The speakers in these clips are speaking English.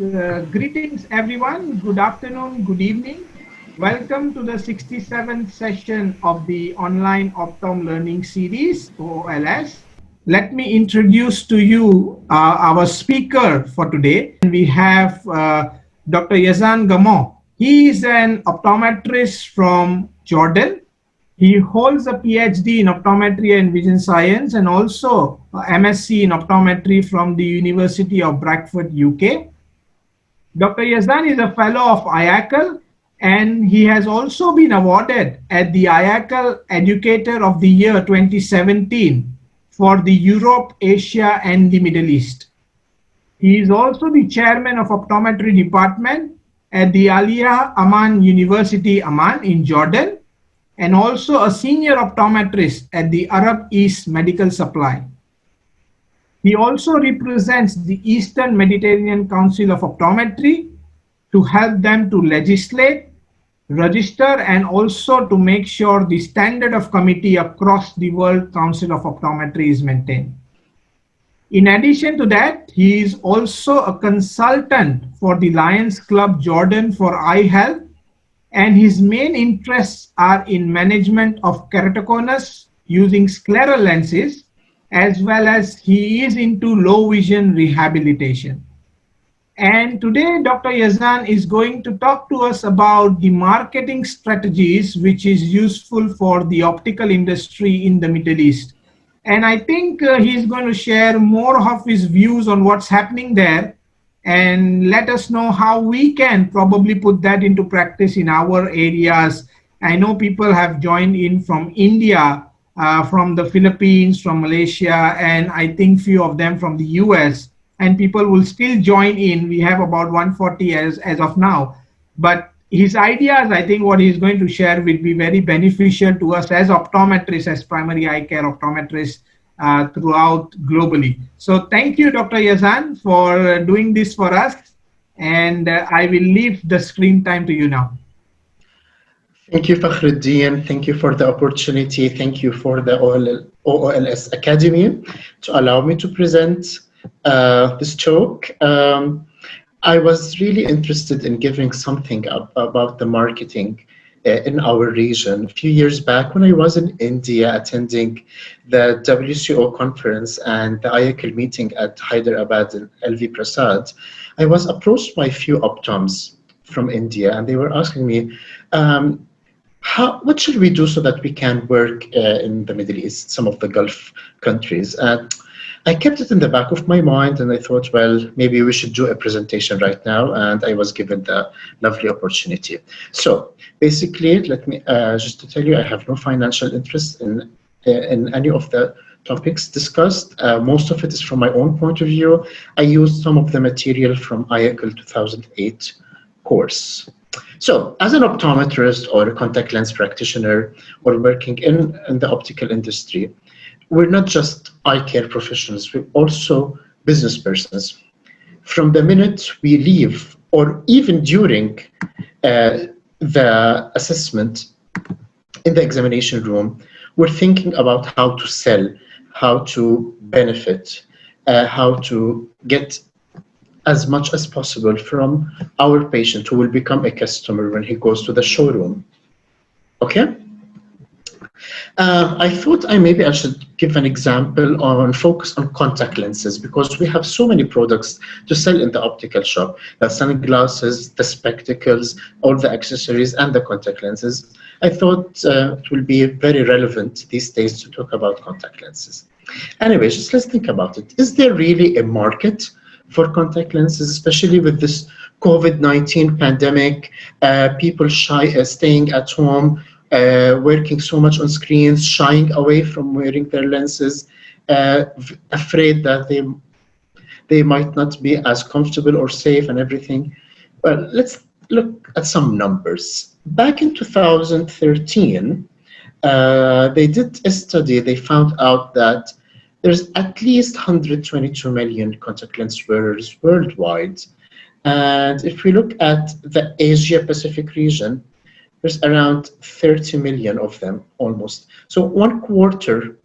Greetings, everyone. Good afternoon, good evening. Welcome to the 67th session of the online Optom Learning Series, OOLS. Let me introduce to you our speaker for today. We have Dr. Yazan Gammoh. He is an optometrist from Jordan. He holds a PhD in optometry and vision science and also a MSc in optometry from the University of Bradford, UK. Dr. Yazan is a fellow of IACL and he has also been awarded at the IACL Educator of the Year 2017 for the Europe, Asia and the Middle East. He is also the chairman of optometry department at the Aliyah Amman University, Amman in Jordan, and also a senior optometrist at the Arab East Medical Supply. He also represents the Eastern Mediterranean Council of Optometry to help them to legislate, register, and also to make sure the standard of committee across the World Council of Optometry is maintained. In addition to that, he is also a consultant for the Lions Club Jordan for eye health, and his main interests are in management of keratoconus using scleral lenses, as well as he is into low vision rehabilitation. And today, Dr. Yazan is going to talk to us about the marketing strategies which is useful for the optical industry in the Middle East. And I think he's going to share more of his views on what's happening there and let us know how we can probably put that into practice in our areas. I know people have joined in from India, from the Philippines, from Malaysia, and I think few of them from the US, and people will still join in. We have about 140 as of now, but his ideas, I think what he's going to share will be very beneficial to us as optometrists, as primary eye care optometrists, throughout globally. So thank you, Dr. Yazan, for doing this for us. And I will leave the screen time to you now. Thank you, Fakhruddin. Thank you for the opportunity. Thank you for the OOLS Academy to allow me to present this talk. I was really interested in giving something about the marketing in our region. A few years back when I was in India attending the WCO conference and the IACL meeting at Hyderabad in LV Prasad, I was approached by a few optoms from India and they were asking me, what should we do so that we can work in the Middle East, some of the Gulf countries? I kept it in the back of my mind and I thought, well, maybe we should do a presentation right now, and I was given the lovely opportunity. So basically, let me just to tell you, I have no financial interest in any of the topics discussed. Most of it is from my own point of view. I used some of the material from IACL 2008 course. So as an optometrist or a contact lens practitioner or working in the optical industry, we're not just eye care professionals, we're also business persons. From the minute we leave or even during the assessment in the examination room, we're thinking about how to sell, how to benefit, how to get as much as possible from our patient who will become a customer when he goes to the showroom. Okay? I thought maybe I should give an example on focus on contact lenses, because we have so many products to sell in the optical shop: the sunglasses, the spectacles, all the accessories, and the contact lenses. I thought it will be very relevant these days to talk about contact lenses. Anyway, just let's think about it. Is there really a market for contact lenses, especially with this COVID-19 pandemic, people staying at home, working so much on screens, shying away from wearing their lenses, afraid that they might not be as comfortable or safe and everything? Well, let's look at some numbers. Back in 2013, they did a study. They found out that there's at least 122 million contact lens wearers worldwide. And if we look at the Asia Pacific region, there's around 30 million of them almost. So 1/4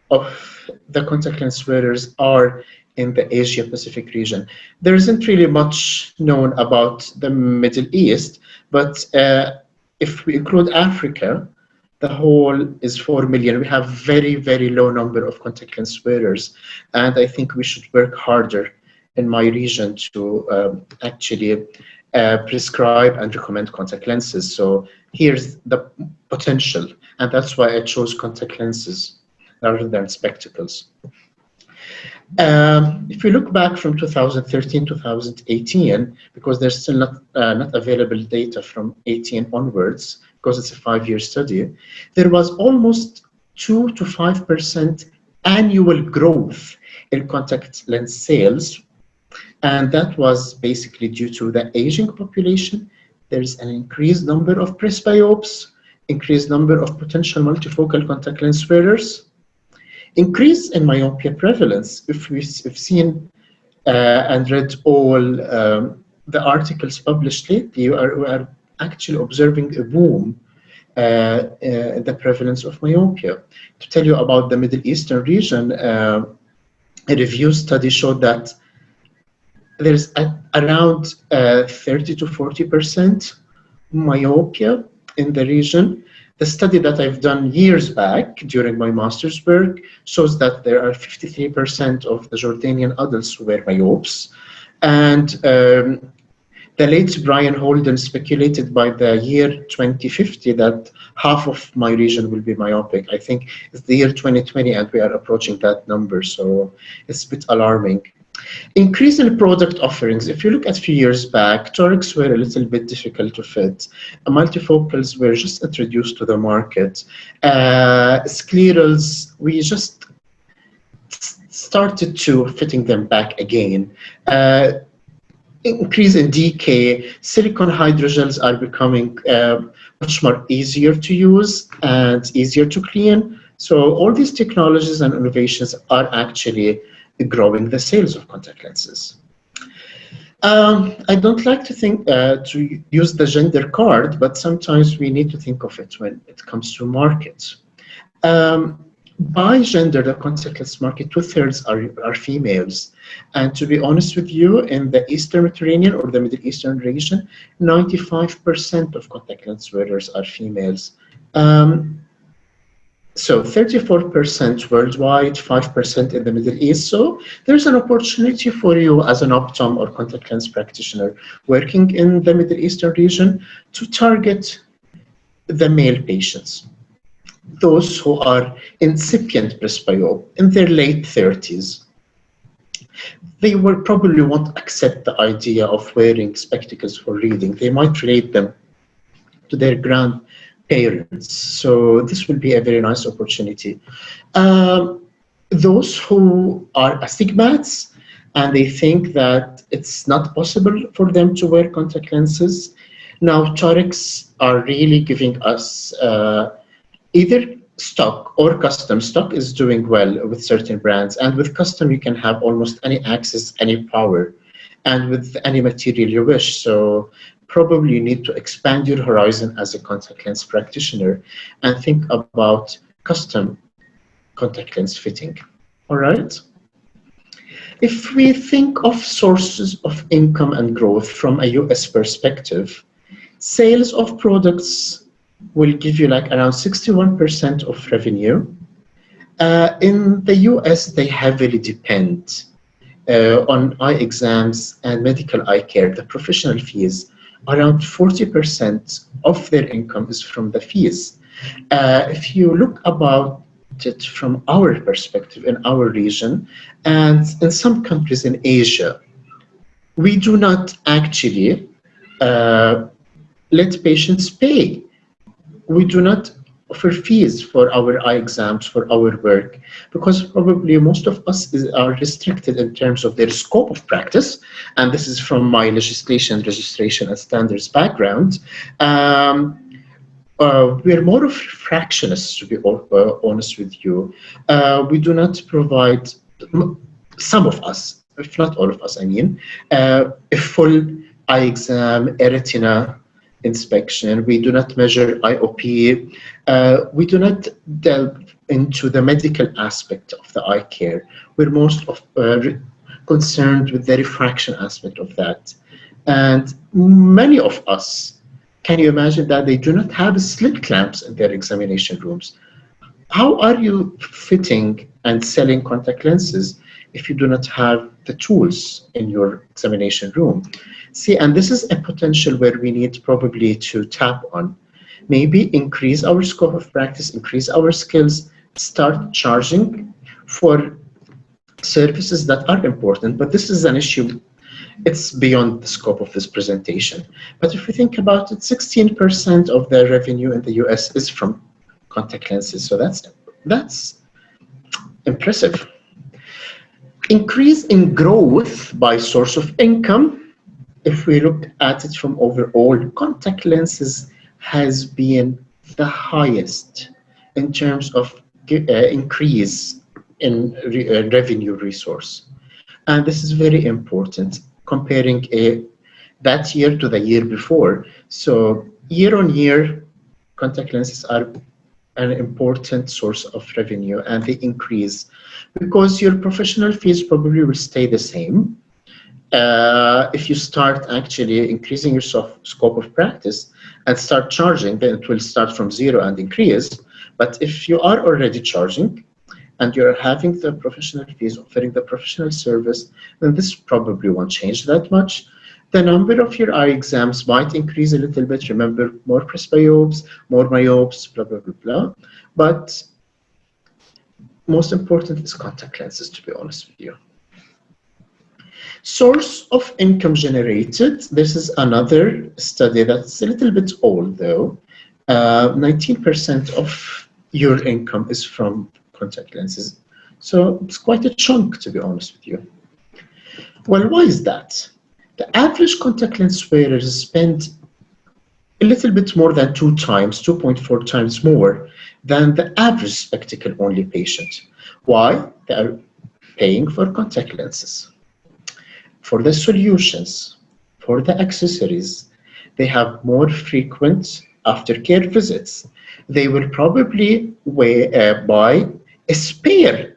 of the contact lens wearers are in the Asia Pacific region. There isn't really much known about the Middle East, but if we include Africa, the whole is 4 million. We have very, very low number of contact lens wearers, and I think we should work harder in my region to actually prescribe and recommend contact lenses. So here's the potential, and that's why I chose contact lenses rather than spectacles. If you look back from 2013 2018, because there's still not available data from 18 onwards, because it's a 5-year study, there was almost 2 to 5% annual growth in contact lens sales, and that was basically due to the aging population. There's an increased number of presbyopes, increased number of potential multifocal contact lens wearers, increase in myopia prevalence. If we've seen and read all the articles published lately, we are actually observing a boom in the prevalence of myopia. To tell you about the Middle Eastern region, a review study showed that there's around 30 to 40% myopia in the region. The study that I've done years back during my master's work shows that there are 53% of the Jordanian adults who were myopes. And the late Brian Holden speculated by the year 2050 that half of my region will be myopic. I think it's the year 2020 and we are approaching that number, so it's a bit alarming. Increase in product offerings. If you look at a few years back, torics were a little bit difficult to fit. Multifocals were just introduced to the market. Sclerals, we just started to fitting them back again. Increase in decay. Silicone hydrogels are becoming much more easier to use and easier to clean. So all these technologies and innovations are actually growing the sales of contact lenses. I don't like to think to use the gender card, but sometimes we need to think of it when it comes to markets. By gender, the contact lens market, 2/3 are females. And to be honest with you, in the Eastern Mediterranean or the Middle Eastern region, 95% of contact lens wearers are females. So 34% worldwide, 5% in the Middle East. So there's an opportunity for you as an Optom or contact lens practitioner working in the Middle Eastern region to target the male patients, those who are incipient presbyope in their late 30s. They will probably won't accept the idea of wearing spectacles for reading. They might relate them to their grandparents. So this will be a very nice opportunity. Those who are astigmats and they think that it's not possible for them to wear contact lenses, now torics are really giving us either stock or custom. Stock is doing well with certain brands, and with custom you can have almost any access, any power, and with any material you wish. So probably you need to expand your horizon as a contact lens practitioner and think about custom contact lens fitting. All right. If we think of sources of income and growth from a US perspective, sales of products will give you like around 61% of revenue. In the US, they heavily depend on eye exams and medical eye care, the professional fees. Around 40% of their income is from the fees. If you look about it from our perspective in our region and in some countries in Asia, we do not actually let patients pay. We do not offer fees for our eye exams, for our work, because probably most of us are restricted in terms of their scope of practice. And this is from my legislation, registration, and standards background. We're more of fractionists, to be honest with you. We do not provide, some of us, if not all of us, I mean, a full eye exam, a retina inspection. We do not measure IOP. We do not delve into the medical aspect of the eye care. We're most of concerned with the refraction aspect of that. And many of us, can you imagine that they do not have slit clamps in their examination rooms? How are you fitting and selling contact lenses if you do not have the tools in your examination room? See, and this is a potential where we need probably to tap on. Maybe increase our scope of practice, increase our skills, start charging for services that are important, but this is an issue, it's beyond the scope of this presentation. But if we think about it, 16% of the revenue in the US is from contact lenses, so that's impressive. Increase in growth by source of income, if we look at it from overall, contact lenses has been the highest in terms of increase in revenue resource. And this is very important, comparing that year to the year before. So year on year, contact lenses are an important source of revenue, and they increase because your professional fees probably will stay the same. If you start actually increasing your scope of practice and start charging, then it will start from zero and increase. But if you are already charging and you're having the professional fees, offering the professional service, then this probably won't change that much. The number of your eye exams might increase a little bit. Remember, more presbyopes, more myopes, blah, blah, blah, blah. But most important is contact lenses, to be honest with you. Source of income generated. This is another study that's a little bit old, though. 19% of your income is from contact lenses. So it's quite a chunk, to be honest with you. Well, why is that? The average contact lens wearers spend a little bit more than 2.4 times more than the average spectacle-only patient. Why? They are paying for contact lenses, for the solutions, for the accessories. They have more frequent aftercare visits. They will probably buy a spare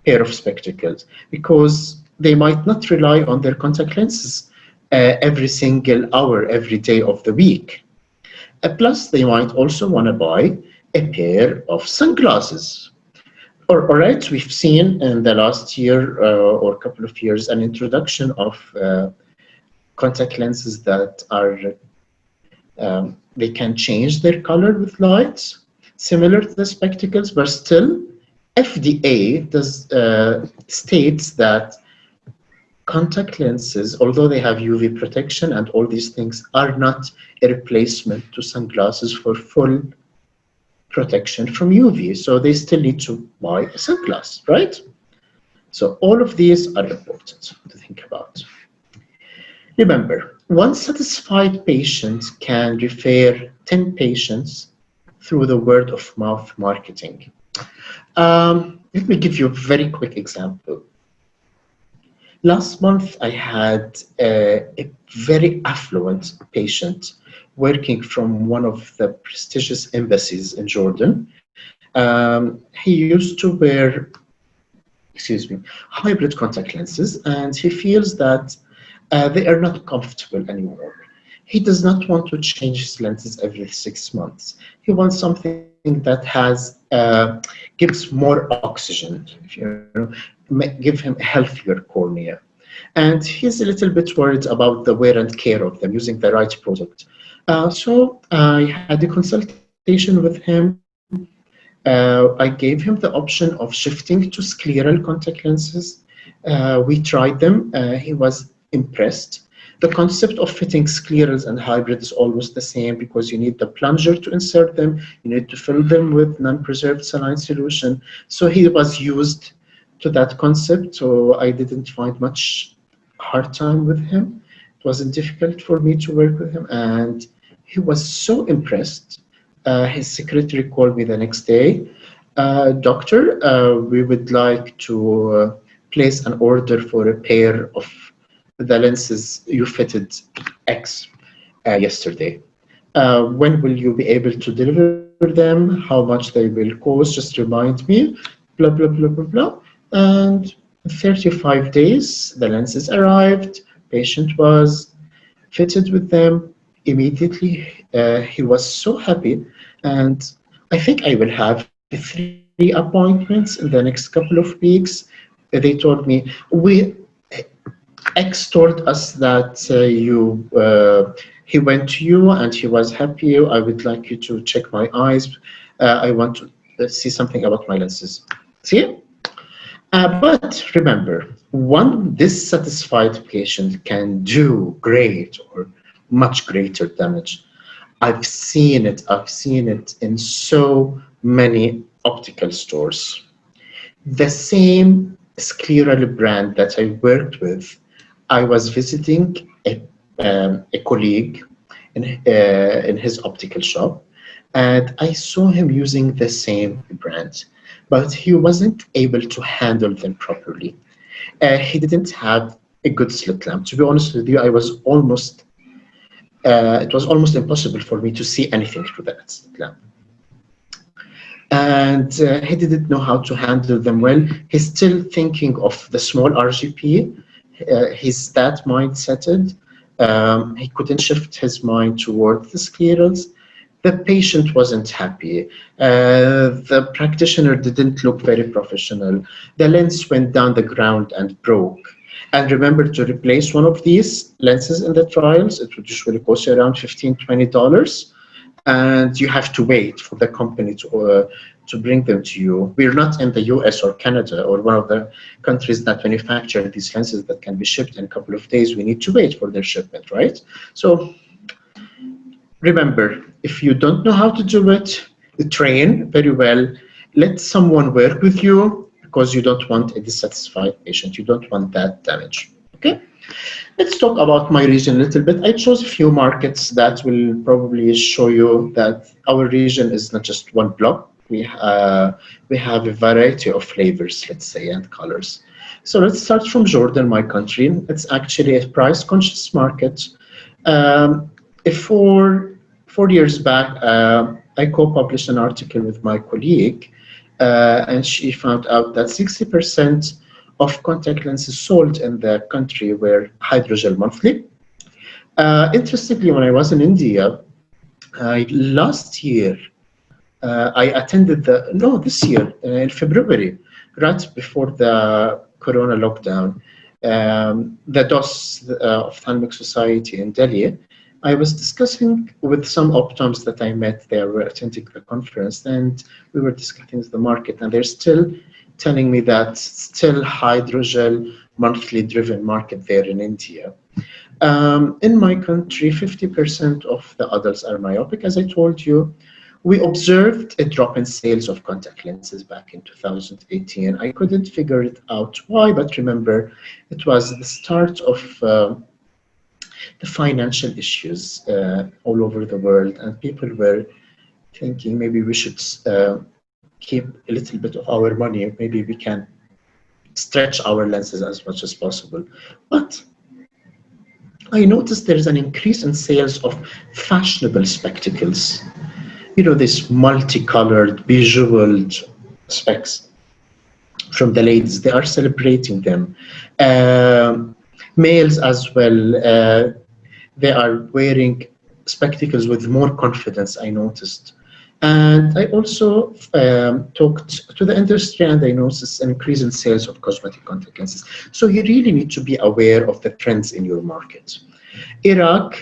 pair of spectacles because they might not rely on their contact lenses every single hour, every day of the week. Plus, they might also want to buy a pair of sunglasses. All right, we've seen in the last year or a couple of years an introduction of contact lenses that are, they can change their color with light, similar to the spectacles, but still FDA states that contact lenses, although they have UV protection and all these things, are not a replacement to sunglasses for full protection from UV. So they still need to buy a sunglass, right? So all of these are important to think about. Remember, one satisfied patient can refer 10 patients through the word of mouth marketing. Let me give you a very quick example. Last month, I had a very affluent patient working from one of the prestigious embassies in Jordan. He used to wear, hybrid contact lenses, and he feels that they are not comfortable anymore. He does not want to change his lenses every 6 months. He wants something that gives more oxygen, give him a healthier cornea. And he's a little bit worried about the wear and tear of them, using the right product. So I had a consultation with him. I gave him the option of shifting to scleral contact lenses. We tried them. He was impressed. The concept of fitting sclerals and hybrid is almost the same because you need the plunger to insert them. You need to fill them with non-preserved saline solution. So he was used to that concept. So I didn't find much hard time with him. It wasn't difficult for me to work with him. And he was so impressed. His secretary called me the next day. Doctor, we would like to place an order for a pair of the lenses you fitted X yesterday. When will you be able to deliver them? How much they will cost? Just remind me, blah, blah, blah, blah, blah. And In 35 days, the lenses arrived. Patient was fitted with them immediately. He was so happy, and I think I will have 3 appointments in the next couple of weeks. They told me, we X told us that he went to you and he was happy. I would like you to check my eyes. I want to see something about my lenses. See? But remember, one dissatisfied patient can do great or much greater damage. I've seen it in so many optical stores. The same scleral brand that I worked with, I was visiting a colleague in his optical shop, and I saw him using the same brand, but he wasn't able to handle them properly. He didn't have a good slit lamp. To be honest with you, it was almost impossible for me to see anything through that slit lamp. And he didn't know how to handle them well. He's still thinking of the small RGP. He's that mindseted. He couldn't shift his mind toward the sclerals. The patient wasn't happy. The practitioner didn't look very professional. The lens went down the ground and broke. And remember, to replace one of these lenses in the trials, it would usually cost you around $15-20, and you have to wait for the company to bring them to you. We're not in the US or Canada or one of the countries that manufacture these lenses that can be shipped in a couple of days. We need to wait for their shipment, right? So remember, if you don't know how to do it, train very well. Let someone work with you, because you don't want a dissatisfied patient. You don't want that damage. Okay? Let's talk about my region a little bit. I chose a few markets that will probably show you that our region is not just one block. We have a variety of flavors, let's say, and colors. So let's start from Jordan, my country. It's actually a price-conscious market. Four years back, I co-published an article with my colleague, and she found out that 60% of contact lenses sold in the country were hydrogel monthly. Interestingly, when I was in India, last year, I attended this year, in February, right before the Corona lockdown, the DOS, Ophthalmic Society in Delhi. I was discussing with some Optoms that I met there, were attending the conference, and we were discussing the market, and they're still telling me that still hydrogel monthly driven market there in India. In my country, 50% of the adults are myopic, as I told you. We observed a drop in sales of contact lenses back in 2018. I couldn't figure it out why, but remember, it was the start of the financial issues all over the world, and people were thinking maybe we should keep a little bit of our money, maybe we can stretch our lenses as much as possible. But I noticed there is an increase in sales of fashionable spectacles. You know, these multicolored, bejeweled specs from the ladies. They are celebrating them. Males as well, they are wearing spectacles with more confidence, I noticed. And I also talked to the industry, and I noticed an increase in sales of cosmetic contact lenses. So you really need to be aware of the trends in your market. Iraq,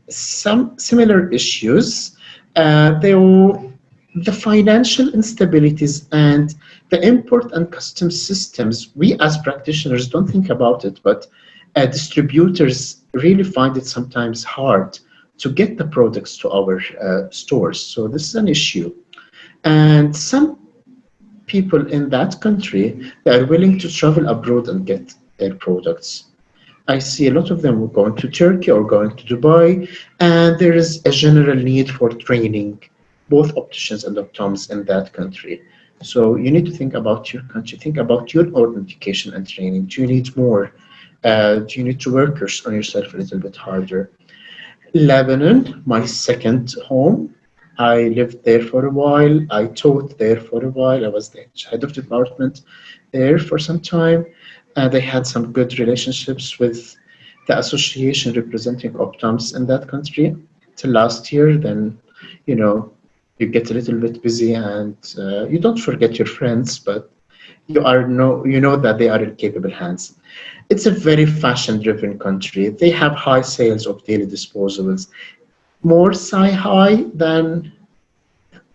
some similar issues. The financial instabilities and the import and customs systems, we as practitioners don't think about it, but distributors really find it sometimes hard to get the products to our stores. So this is an issue. And some people in that country, they are willing to travel abroad and get their products. I see a lot of them going to Turkey or going to Dubai, and there is a general need for training both opticians and optoms in that country. So you need to think about your country, think about your own education and training. Do you need more? Do you need to work on yourself a little bit harder? Lebanon, my second home. I lived there for a while. I taught there for a while. I was the head of department there for some time. And I had some good relationships with the association representing Optoms in that country till last year. Then, you know, you get a little bit busy and you don't forget your friends, but you know that they are in capable hands. It's a very fashion-driven country. They have high sales of daily disposables, more high than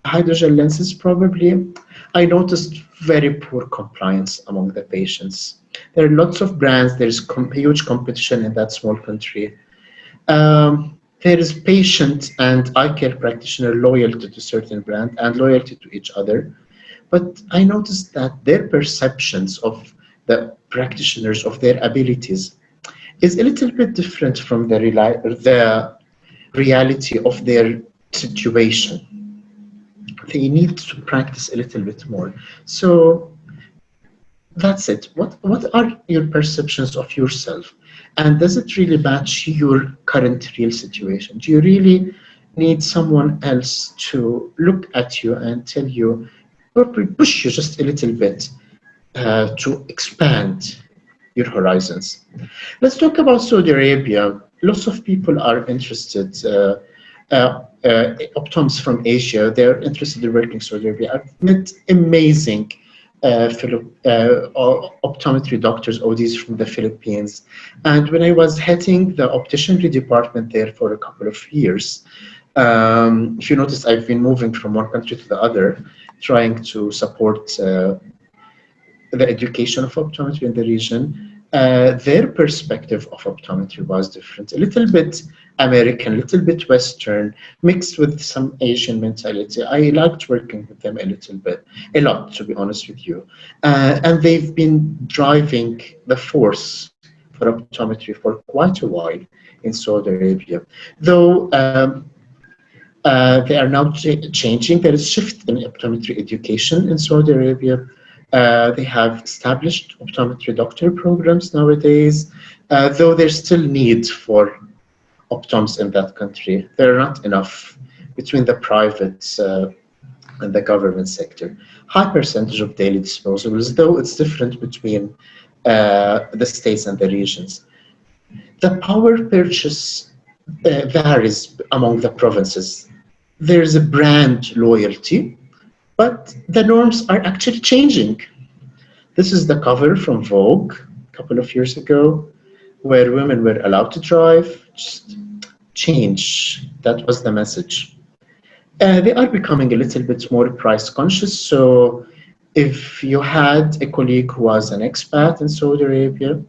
hydrogel lenses probably. I noticed very poor compliance among the patients. There are lots of brands. There's huge competition in that small country. There is patient and eye care practitioner loyalty to certain brand and loyalty to each other. But I noticed that their perceptions of the practitioners of their abilities is a little bit different from the reality of their situation. They need to practice a little bit more. So that's it. What are your perceptions of yourself? And does it really match your current real situation? Do you really need someone else to look at you and tell you, or push you just a little bit to expand your horizons? Let's talk about Saudi Arabia. Lots of people are interested. Optoms from Asia, they're interested in working in Saudi Arabia. I've met amazing optometry doctors, ODs from the Philippines. And when I was heading the opticianry department there for a couple of years, if you notice, I've been moving from one country to the other, trying to support the education of optometry in the region. Their perspective of optometry was different, a little bit American, a little bit Western, mixed with some Asian mentality. I liked working with them a lot, to be honest with you. And they've been driving the force for optometry for quite a while in Saudi Arabia. Though they are now changing. There is a shift in optometry education in Saudi Arabia. They have established optometry doctor programs nowadays, though there's still need for optoms in that country. There are not enough between the private and the government sector. High percentage of daily disposables, though it's different between the states and the regions. The power purchase varies among the provinces. There's a brand loyalty, but the norms are actually changing. This is the cover from Vogue a couple of years ago, where women were allowed to drive. Just change. That was the message. They are becoming a little bit more price conscious. So if you had a colleague who was an expat in Saudi Arabia,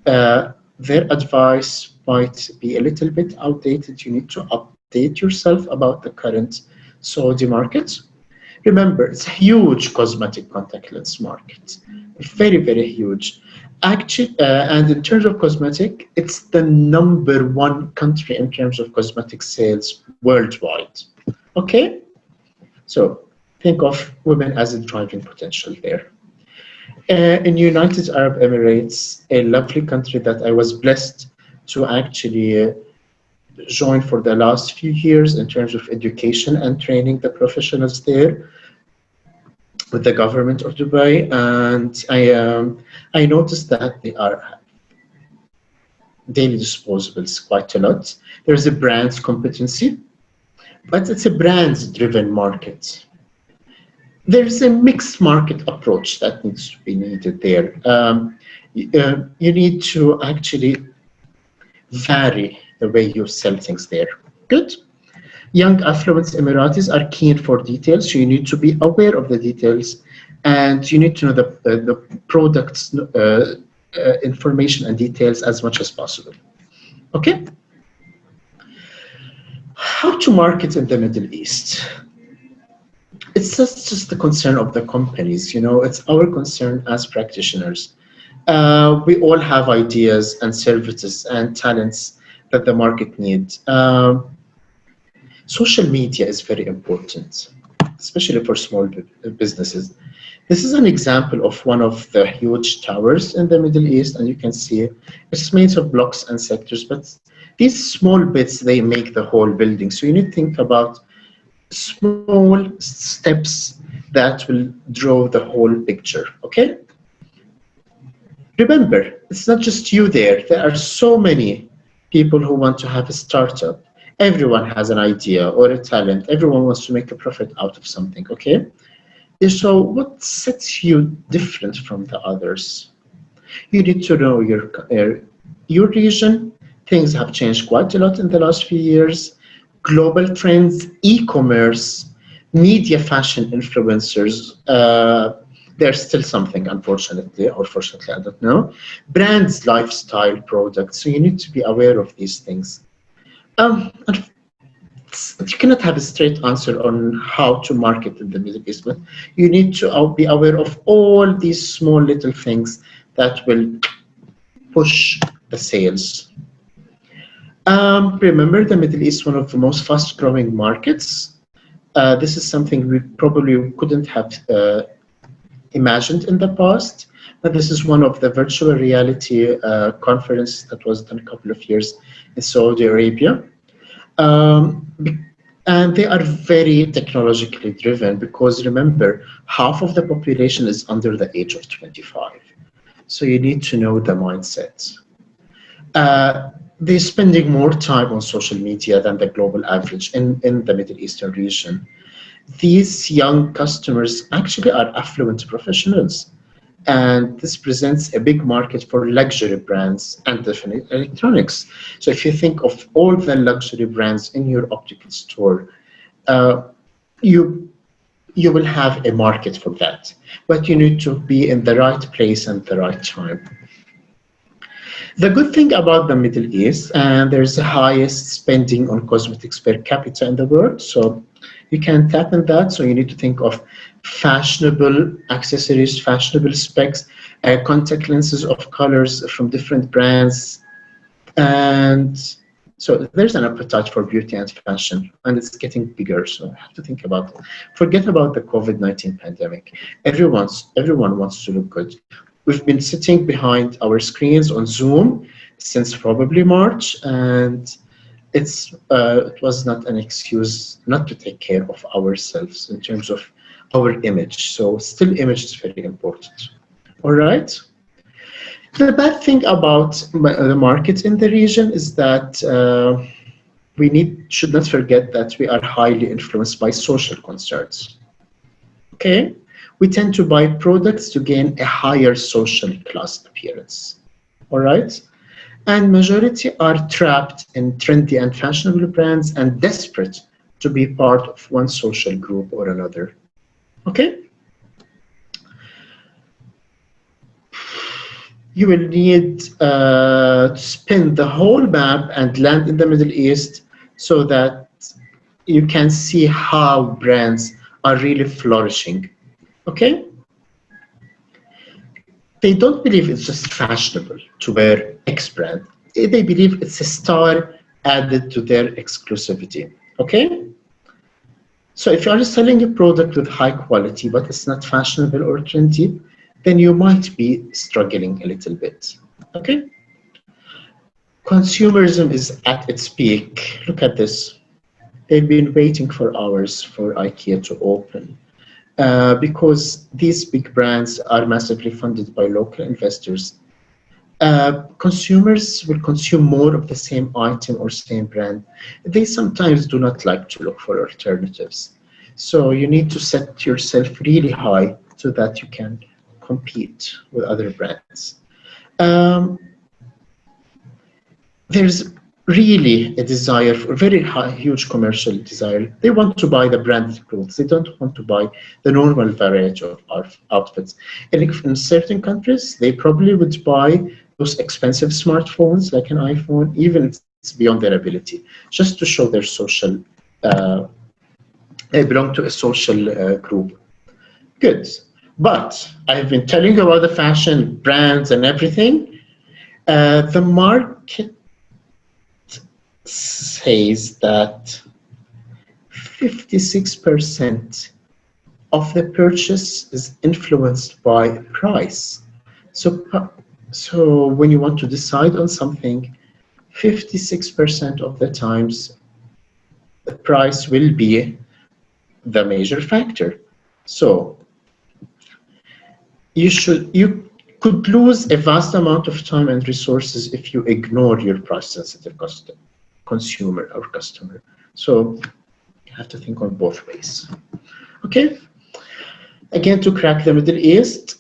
their advice might be a little bit outdated. You need to update yourself about the current Saudi market. Remember, it's a huge cosmetic contact lens market, very, very huge. Actually, and in terms of cosmetic, it's the number one country in terms of cosmetic sales worldwide. Okay, so think of women as a driving potential there. In United Arab Emirates, a lovely country that I was blessed to actually join for the last few years in terms of education and training the professionals there with the government of Dubai, and I noticed that they are daily disposables quite a lot. There's a brand competency, but it's a brand-driven market. There's a mixed market approach that needs to be needed there. You need to actually vary the way you sell things there. Good. Young affluent Emiratis are keen for details, so you need to be aware of the details, and you need to know the product's information and details as much as possible. Okay? How to market in the Middle East? It's just the concern of the companies, it's our concern as practitioners. We all have ideas and services and talents that the market needs. Social media is very important, especially for small businesses. This is an example of one of the huge towers in the Middle East, and you can see it's made of blocks and sectors, but these small bits, they make the whole building. So you need to think about small steps that will draw the whole picture, okay? Remember, it's not just you there. There are so many people who want to have a startup. Everyone has an idea or a talent. Everyone wants to make a profit out of something, okay? So what sets you different from the others? You need to know your region. Things have changed quite a lot in the last few years. Global trends, e-commerce, media, fashion influencers. There's still something, unfortunately, or fortunately, I don't know. Brands, lifestyle products. So you need to be aware of these things. And you cannot have a straight answer on how to market in the Middle East, but you need to be aware of all these small little things that will push the sales. Remember, the Middle East is one of the most fast-growing markets. This is something we probably couldn't have imagined in the past, but this is one of the virtual reality conferences that was done a couple of years in Saudi Arabia. And they are very technologically driven because remember, half of the population is under the age of 25. So you need to know the mindset. They're spending more time on social media than the global average in the Middle Eastern region. These young customers actually are affluent professionals, and this presents a big market for luxury brands and definitely electronics. So if you think of all the luxury brands in your optical store, uh, you you will have a market for that, but you need to be in the right place and the right time. The good thing about the Middle East, and there's the highest spending on cosmetics per capita in the world, so you can tap in that. So you need to think of fashionable accessories, fashionable specs, contact lenses of colors from different brands, and so there's an appetite for beauty and fashion, and it's getting bigger. So you have to think about it. Forget about the COVID-19 pandemic. Everyone wants to look good. We've been sitting behind our screens on Zoom since probably March, and it was not an excuse not to take care of ourselves in terms of our image. So still, image is very important. All right. The bad thing about the market in the region is that we should not forget that we are highly influenced by social concerns. Okay, we tend to buy products to gain a higher social class appearance. All right, and majority are trapped in trendy and fashionable brands and desperate to be part of one social group or another. Okay. You will need to spin the whole map and land in the Middle East so that you can see how brands are really flourishing. Okay? They don't believe it's just fashionable to wear X brand. They believe it's a star added to their exclusivity. Okay? So if you are selling a product with high quality, but it's not fashionable or trendy, then you might be struggling a little bit. Okay? Consumerism is at its peak. Look at this. They've been waiting for hours for IKEA to open because these big brands are massively funded by local investors. Consumers will consume more of the same item or same brand. They sometimes do not like to look for alternatives. So you need to set yourself really high so that you can compete with other brands. There's really a desire for a very high, huge commercial desire. They want to buy the branded clothes. They don't want to buy the normal variety of outfits. And in certain countries, they probably would buy those expensive smartphones like an iPhone, even if it's beyond their ability, just to show their social, they belong to a social group. Good. But I've been telling you about the fashion brands and everything. The market says that 56% of the purchase is influenced by price. So when you want to decide on something, 56% of the times the price will be the major factor. So you could lose a vast amount of time and resources if you ignore your price-sensitive consumer or customer. So you have to think on both ways. Okay. Again, to crack the Middle East,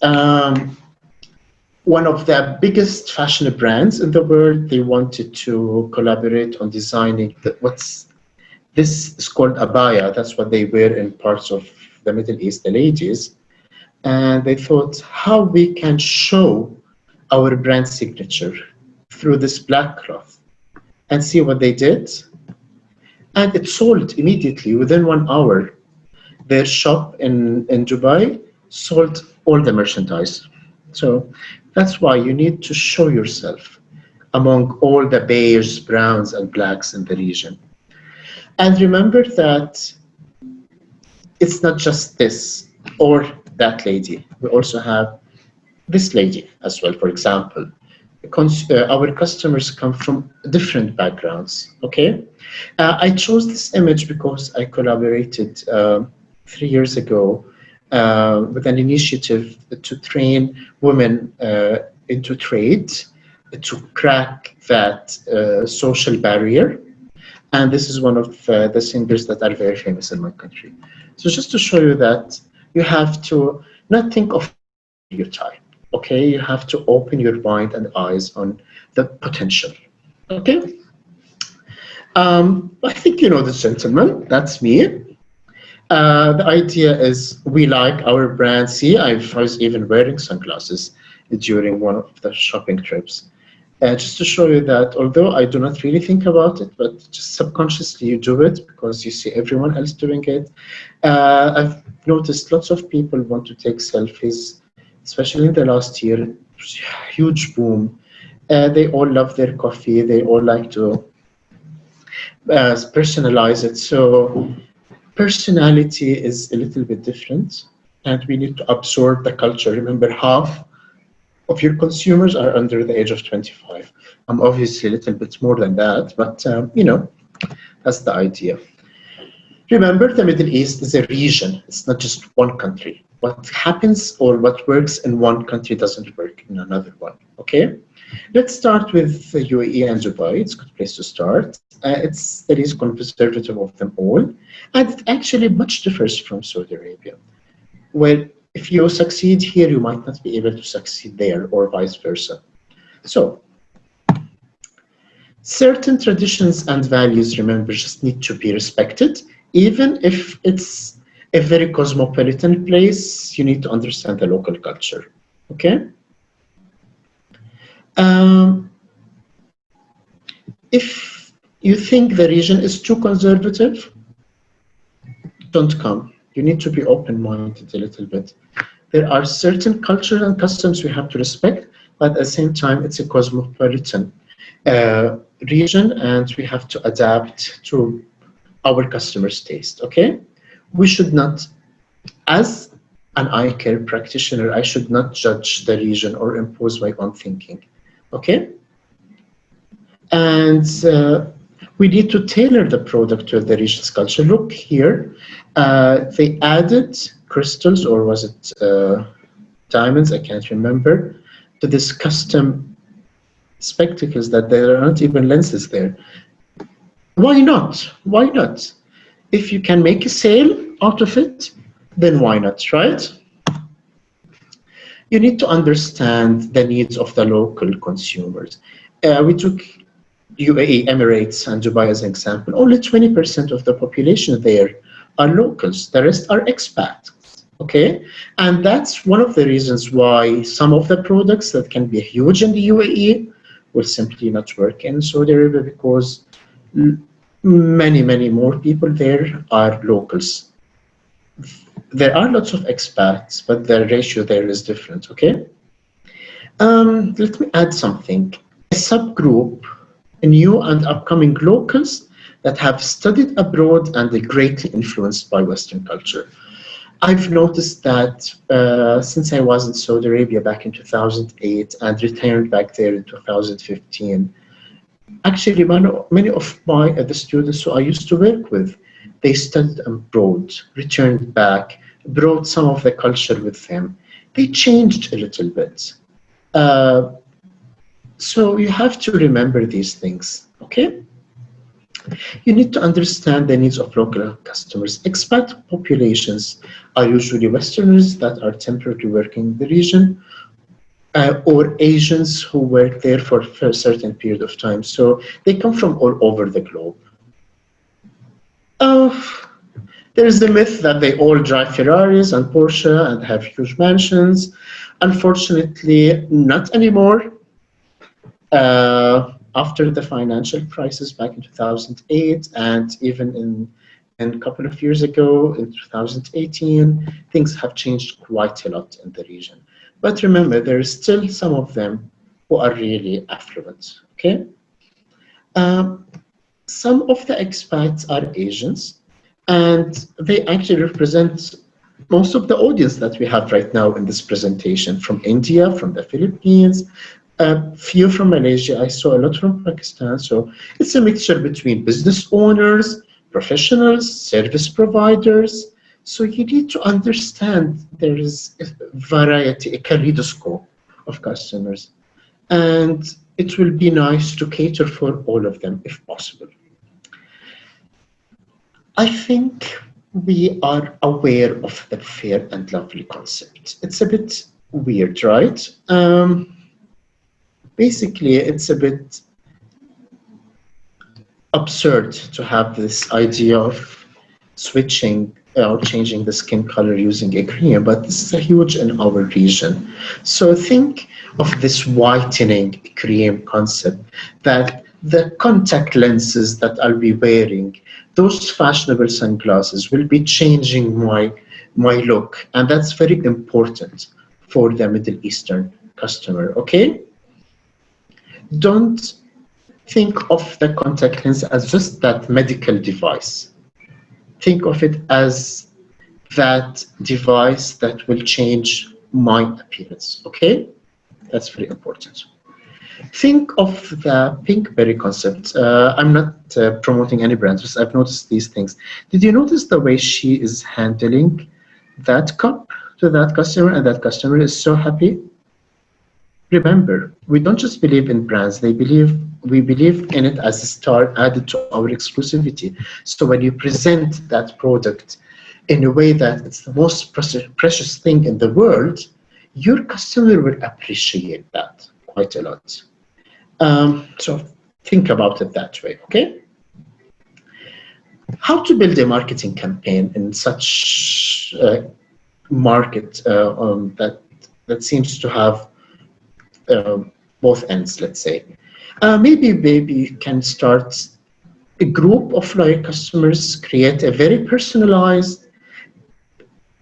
one of the biggest fashion brands in the world, they wanted to collaborate on designing this is called abaya. That's what they wear in parts of the Middle East, the ladies. And they thought how we can show our brand signature through this black cloth, and see what they did. And it sold immediately within 1 hour. Their shop in Dubai sold all the merchandise. So that's why you need to show yourself among all the beiges, browns, and blacks in the region. And remember that it's not just this or that lady. We also have this lady as well, for example. Our customers come from different backgrounds, okay? I chose this image because I collaborated 3 years ago with an initiative to train women into trade, to crack that social barrier. And this is one of the singers that are very famous in my country. So just to show you that you have to not think of your time, okay? You have to open your mind and eyes on the potential, okay? I think you know this gentleman, that's me. The idea is we like our brand. See, I was even wearing sunglasses during one of the shopping trips. Just to show you that although I do not really think about it, but just subconsciously you do it because you see everyone else doing it. I've noticed lots of people want to take selfies, especially in the last year, huge boom. They all love their coffee. They all like to personalize it. So personality is a little bit different, and we need to absorb the culture. Remember, half of your consumers are under the age of 25. I'm obviously a little bit more than that, but you know, that's the idea. Remember, the Middle East is a region. It's not just one country. What happens or what works in one country doesn't work in another one, okay? Let's start with the UAE and Dubai. It's a good place to start. It's the least conservative of them all, and it actually much differs from Saudi Arabia. Well, if you succeed here, you might not be able to succeed there, or vice versa. So, certain traditions and values, remember, just need to be respected. Even if it's a very cosmopolitan place, you need to understand the local culture, okay? If you think the region is too conservative, don't come. You need to be open-minded a little bit. There are certain cultures and customs we have to respect, but at the same time, it's a cosmopolitan region, and we have to adapt to our customers' taste, okay? We should not, as an eye care practitioner, I should not judge the region or impose my own thinking, okay? And we need to tailor the product to the region's culture. Look here, they added crystals, or was it diamonds? I can't remember, to this custom spectacles that there are not even lenses there. Why not? Why not? If you can make a sale out of it, then why not, right? You need to understand the needs of the local consumers. We took UAE, Emirates, and Dubai as an example. Only 20% of the population there are locals. The rest are expats, okay? And that's one of the reasons why some of the products that can be huge in the UAE will simply not work in Saudi Arabia, because many more people there are locals. There are lots of expats, but the ratio there is different, okay? Let me add something. A subgroup, new and upcoming locals that have studied abroad and are greatly influenced by Western culture. I've noticed that since I was in Saudi Arabia back in 2008 and returned back there in 2015, actually many of the students who I used to work with, They studied abroad, returned back, brought some of the culture with them. They changed a little bit. Uh, so you have to remember these things, okay? You need to understand the needs of local customers. Expat populations are usually Westerners that are temporarily working in the region, or Asians who work there for a certain period of time. So they come from all over the globe. Uh, there is the myth that they all drive Ferraris and Porsche and have huge mansions. Unfortunately, not anymore. After the financial crisis back in 2008, and even in a couple of years ago, in 2018, things have changed quite a lot in the region. But remember, there is still some of them who are really affluent. Okay, um, some of the expats are Asians, and they actually represent most of the audience that we have right now in this presentation, from India, from the Philippines, a few from Malaysia. I saw a lot from Pakistan. So it's a mixture between business owners, professionals, service providers. So you need to understand there is a variety, a kaleidoscope of customers. And it will be nice to cater for all of them if possible. I think we are aware of the fair and lovely concept. It's a bit weird, right? Basically, it's a bit absurd to have this idea of switching or changing the skin color using a cream, but this is a huge in our region. So think of this whitening cream concept, that the contact lenses that I'll be wearing, those fashionable sunglasses will be changing my look, and that's very important for the Middle Eastern customer. Okay, don't think of the contact lens as just that medical device. Think of it as that device that will change my appearance. Okay, that's very important. Think of the Pinkberry concept. I'm not promoting any brands, but I've noticed these things. Did you notice the way she is handling that cup to that customer, and that customer is so happy? Remember, we don't just believe in brands, we believe in it as a star added to our exclusivity. So when you present that product in a way that it's the most precious thing in the world, your customer will appreciate that quite a lot. So think about it that way, okay? How to build a marketing campaign in such a market that seems to have both ends, let's say. Maybe you can start a group of loyal customers, create a very personalized.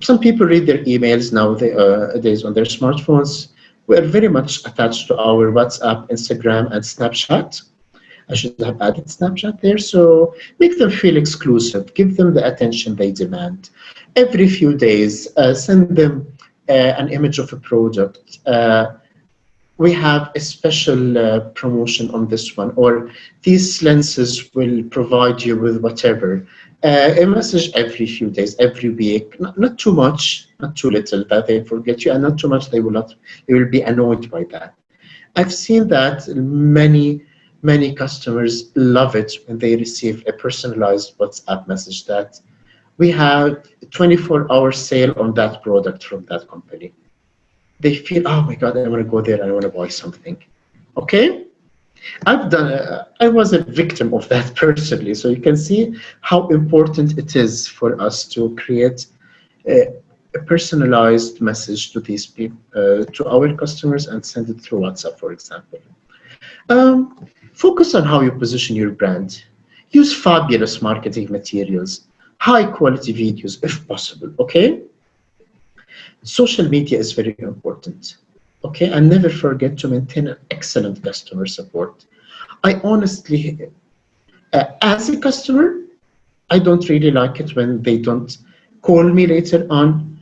Some people read their emails nowadays on their smartphones. We are very much attached to our WhatsApp, Instagram, and Snapchat. I should have added Snapchat there. So make them feel exclusive, give them the attention they demand. Every few days, send them an image of a product. We have a special promotion on this one, or these lenses will provide you with whatever. A message every few days, every week, not too much, not too little that they forget you, and not too much they will be annoyed by that. I've seen that many customers love it when they receive a personalized WhatsApp message that we have a 24-hour sale on that product from that company. They feel, oh my God, I want to go there and I want to buy something. Okay? I was a victim of that personally. So you can see how important it is for us to create a personalized message to these people, to our customers, and send it through WhatsApp, for example. Focus on how you position your brand. Use fabulous marketing materials, high quality videos if possible, okay? Social media is very important, okay? And never forget to maintain an excellent customer support. I honestly, as a customer, I don't really like it when they don't call me later on,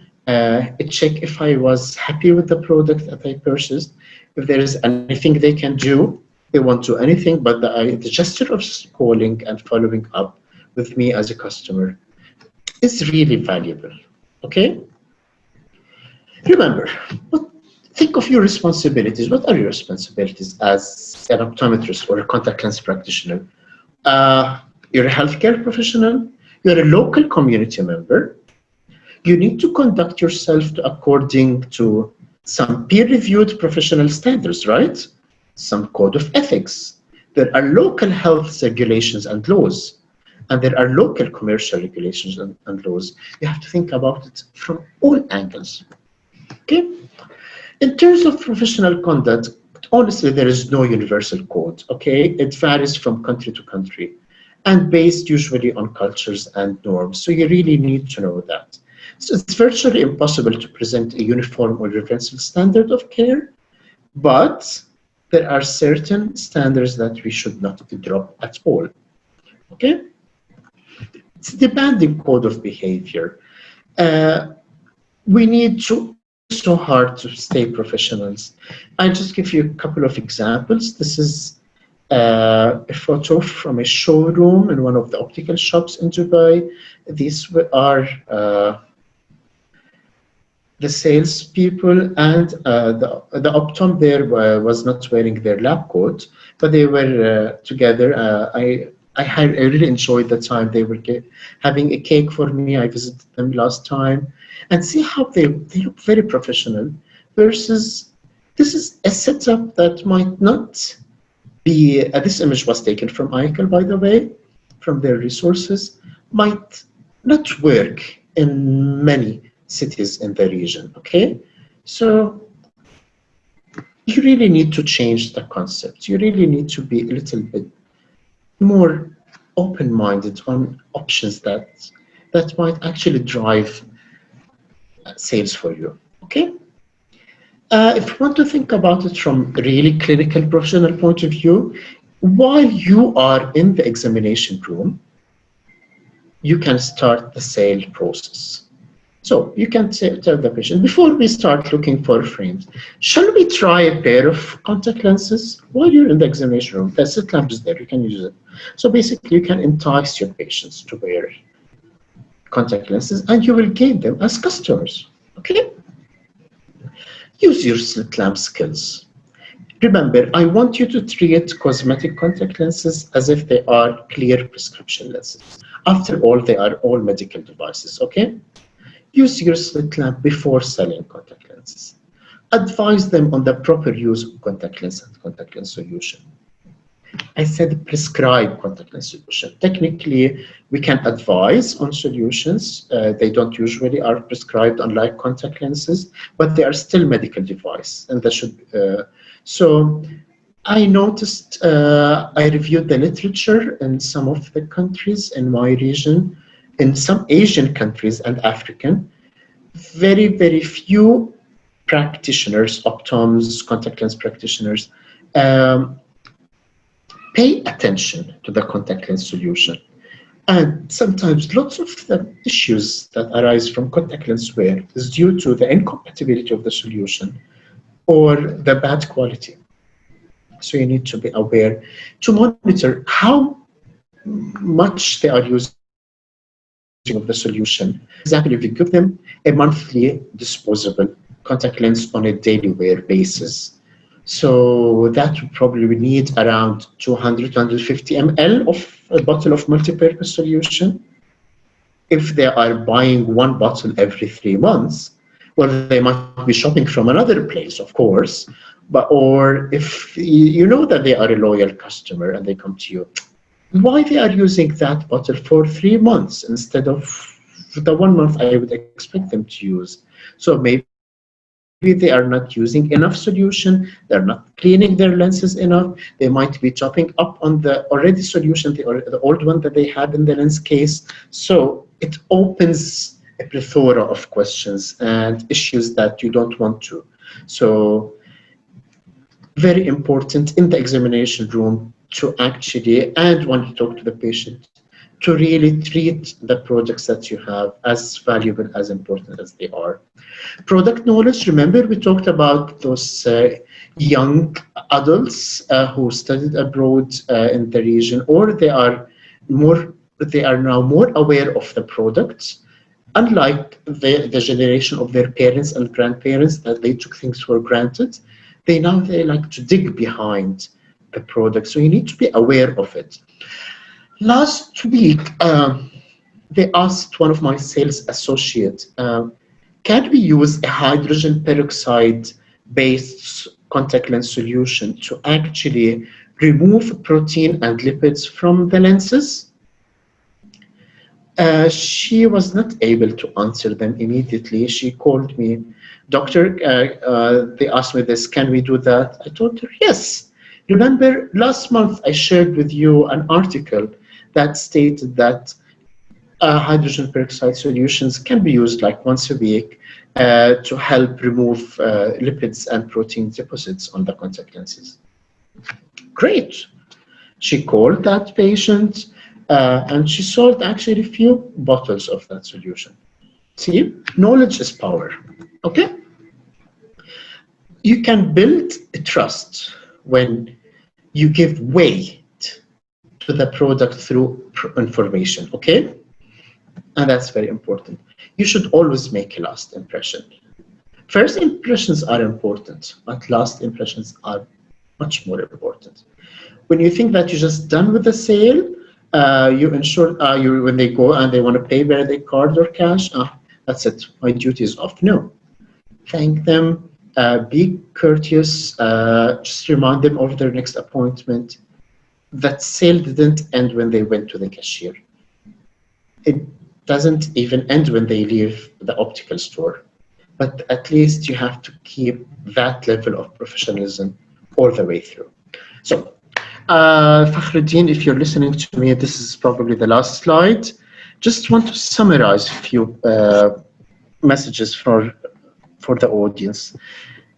check if I was happy with the product that I purchased, if there is anything they can do. They won't do anything, but the gesture of just calling and following up with me as a customer is really valuable. Okay? Remember, think of your responsibilities. What are your responsibilities as an optometrist or a contact lens practitioner? You're a healthcare professional, you're a local community member. You need to conduct yourself according to some peer-reviewed professional standards, right? Some code of ethics. There are local health regulations and laws, and there are local commercial regulations and laws. You have to think about it from all angles. Okay? In terms of professional conduct, honestly, there is no universal code, okay? It varies from country to country and based usually on cultures and norms. So you really need to know that. So it's virtually impossible to present a uniform or universal standard of care, but there are certain standards that we should not drop at all, okay? It's a demanding code of behavior. We need to work so hard to stay professionals. I'll just give you a couple of examples. This is a photo from a showroom in one of the optical shops in Dubai. These are the salespeople, and the Optom there was not wearing their lab coat, but they were together. I really enjoyed the time. They were having a cake for me. I visited them last time, and see how they look very professional. Versus, this is a setup that might not be. This image was taken from ICL, by the way, from their resources. Might not work in many cities in the region. Okay, so you really need to change the concept. You really need to be a little bit more open-minded on options that might actually drive sales for you. Okay. If you want to think about it from a really clinical professional point of view, while you are in the examination room, you can start the sale process. So you can tell the patient, before we start looking for frames, shall we try a pair of contact lenses? While you're in the examination room, the slit lamp is there, you can use it. So basically you can entice your patients to wear contact lenses and you will gain them as customers, okay? Use your slit lamp skills. Remember, I want you to treat cosmetic contact lenses as if they are clear prescription lenses. After all, they are all medical devices, okay? Use your slit lamp before selling contact lenses. Advise them on the proper use of contact lens and contact lens solution. I said prescribe contact lens solution. Technically, we can advise on solutions. They don't usually are prescribed unlike contact lenses, but they are still medical device, and that should. So I noticed, I reviewed the literature in some of the countries in my region, in some Asian countries and African, very, very few practitioners, optoms, contact lens practitioners, pay attention to the contact lens solution. And sometimes lots of the issues that arise from contact lens wear is due to the incompatibility of the solution or the bad quality. So you need to be aware to monitor how much they are using of the solution. For example, if you give them a monthly disposable contact lens on a daily wear basis, so that would probably need around 200 to 150 ml of a bottle of multi-purpose solution. If they are buying one bottle every 3 months, well, they might be shopping from another place, of course, but or if you know that they are a loyal customer and they come to you, why they are using that bottle for 3 months instead of the 1 month I would expect them to use. So maybe they are not using enough solution, they're not cleaning their lenses enough, they might be topping up on the already solution, the old one that they had in the lens case. So it opens a plethora of questions and issues that you don't want to. So very important in the examination room to actually, and when you talk to the patient, to really treat the products that you have as valuable, as important as they are. Product knowledge, remember we talked about those young adults who studied abroad in the region, or they are now more aware of the products. unlike the generation of their parents and grandparents that they took things for granted, they like to dig behind the product. So you need to be aware of it. Last week, they asked one of my sales associates, can we use a hydrogen peroxide based contact lens solution to actually remove protein and lipids from the lenses? She was not able to answer them immediately. She called me, doctor, they asked me this, can we do that? I told her, yes. Remember, last month I shared with you an article that stated that hydrogen peroxide solutions can be used like once a week to help remove lipids and protein deposits on the contact lenses. Great. She called that patient and she sold actually a few bottles of that solution. See, knowledge is power. Okay? You can build a trust when you give weight to the product through information. Okay? And that's very important. You should always make a last impression. First impressions are important, but last impressions are much more important. When you think that you're just done with the sale, you ensure when they go and they want to pay by their card or cash, that's it, my duty is off. No. Thank them, be courteous, just remind them of their next appointment. That sale didn't end when they went to the cashier. It doesn't even end when they leave the optical store. But at least you have to keep that level of professionalism all the way through. So, Fakhruddin, if you're listening to me, this is probably the last slide. Just want to summarize a few messages for the audience.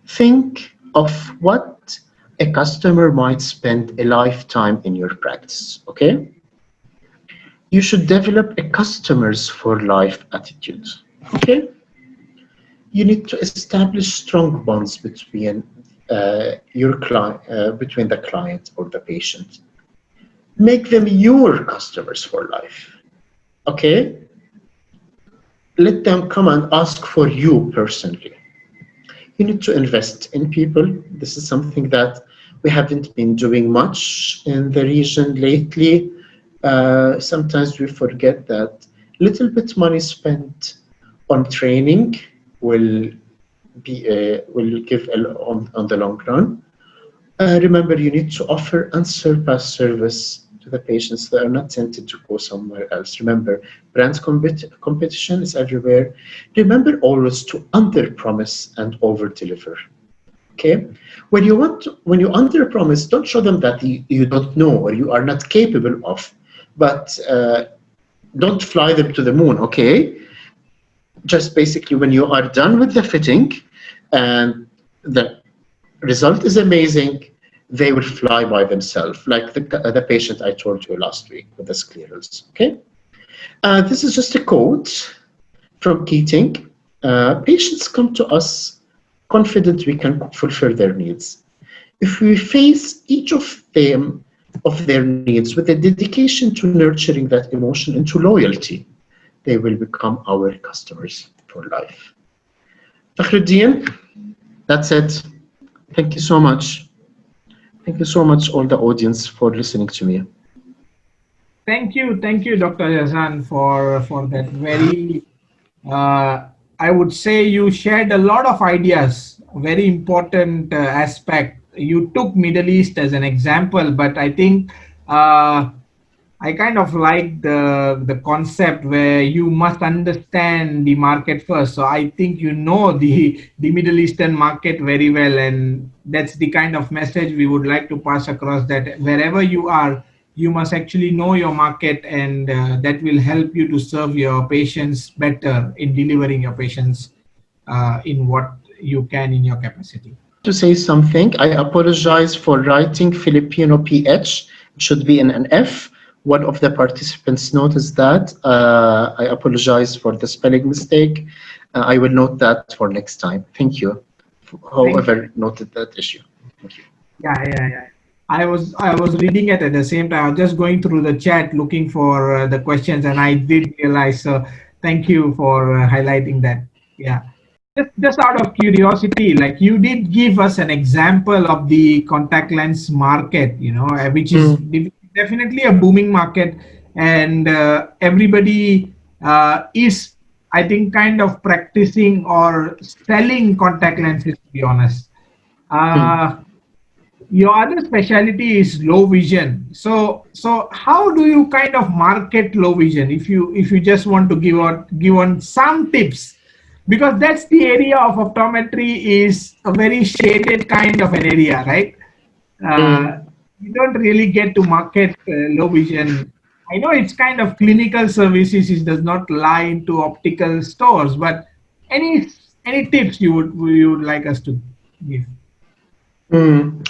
Think of what a customer might spend a lifetime in your practice, okay? You should develop a customers for life attitude, okay? You need to establish strong bonds between your client, between the client or the patient. Make them your customers for life, okay? Let them come and ask for you personally. You need to invest in people. This is something that we haven't been doing much in the region lately. Sometimes we forget that little bit money spent on training will give on the long run. Remember, you need to offer unsurpassed service to the patients that are not tempted to go somewhere else. Remember, brand competition is everywhere. Remember always to under-promise and over-deliver. Okay, when you under-promise, don't show them that you don't know or you are not capable of, but don't fly them to the moon. Okay, just basically when you are done with the fitting and the result is amazing, they will fly by themselves, like the patient I told you last week with the sclerals. Okay, this is just a quote from Keating. Patients come to us confident we can fulfill their needs. If we face each of their needs with a dedication to nurturing that emotion into loyalty, they will become our customers for life. Fakhruddin, that's it. Thank you so much. Thank you so much, all the audience, for listening to me. Thank you, Dr. Yazan, for that very. I would say you shared a lot of ideas. Very important aspect. You took Middle East as an example, but I think I kind of like the concept where you must understand the market first. So I think you know the Middle Eastern market very well, and that's the kind of message we would like to pass across, that wherever you are, you must actually know your market, and that will help you to serve your patients better in delivering your patients in what you can in your capacity. To say something, I apologize for writing Filipino PH. It should be in an F. One of the participants noticed that. I apologize for the spelling mistake. I will note that for next time. Thank you. Whoever noted that issue. Thank you. Yeah. I was reading it at the same time. I was just going through the chat looking for the questions, and I did realize. So Thank you for highlighting that. Yeah. Just out of curiosity, like you did give us an example of the contact lens market, which is Mm, definitely a booming market, and everybody is, I think, kind of practicing or selling contact lenses. To be honest, mm, uh, your other specialty is low vision. So how do you kind of market low vision? If you just want to give on some tips, because that's the area of optometry is a very shaded kind of an area, right? uh, mm. you don't really get to market low vision. I know it's kind of clinical services, it does not lie into optical stores, but any any tips you would like us to give? Mm.